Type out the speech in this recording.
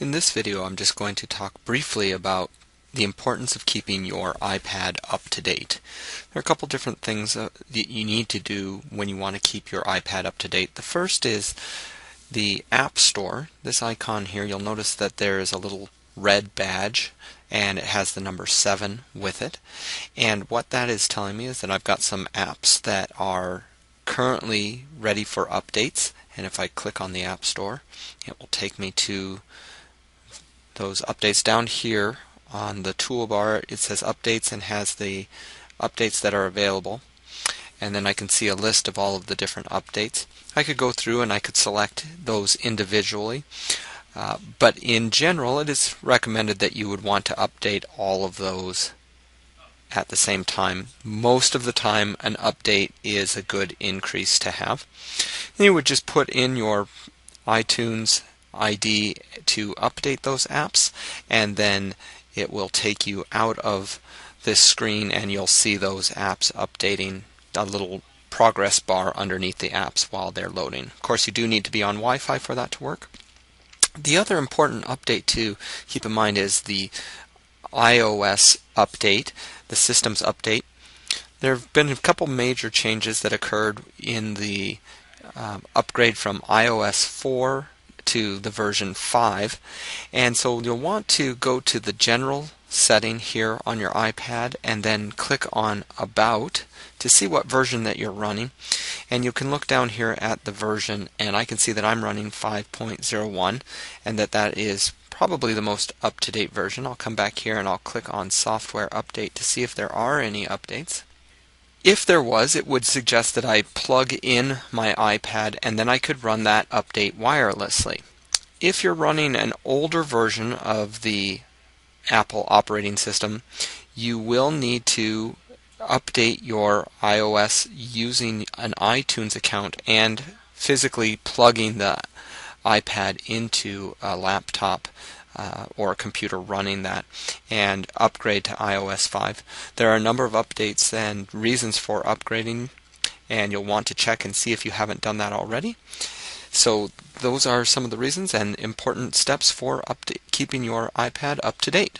In this video, I'm just going to talk briefly about the importance of keeping your iPad up to date. There are a couple different things that you need to do when you want to keep your iPad up to date. The first is the App Store. This icon here, you'll notice that there is a little red badge and it has the number 7 with it. And what that is telling me is that I've got some apps that are currently ready for updates. And if I click on the App Store, it will take me to those updates. Down here on the toolbar it says updates and has the updates that are available, and then I can see a list of all of the different updates. I could go through and I could select those individually, but in general it is recommended that you would want to update all of those at the same time. Most of the time an update is a good increase to have. And you would just put in your iTunes ID to update those apps, and then it will take you out of this screen and you'll see those apps updating, a little progress bar underneath the apps while they're loading. Of course, you do need to be on Wi-Fi for that to work. The other important update to keep in mind is the iOS update, the systems update. There have been a couple major changes that occurred in the upgrade from iOS 4 to the version 5, and so you'll want to go to the general setting here on your iPad and then click on About to see what version that you're running, and you can look down here at the version, and I can see that I'm running 5.01 and that is probably the most up-to-date version. I'll come back here and I'll click on Software Update to see if there are any updates. If there was, it would suggest that I plug in my iPad and then I could run that update wirelessly. If you're running an older version of the Apple operating system, you will need to update your iOS using an iTunes account and physically plugging the iPad into a laptop or a computer running that, and upgrade to iOS 5. There are a number of updates and reasons for upgrading, and you'll want to check and see if you haven't done that already. So those are some of the reasons and important steps for keeping your iPad up to date.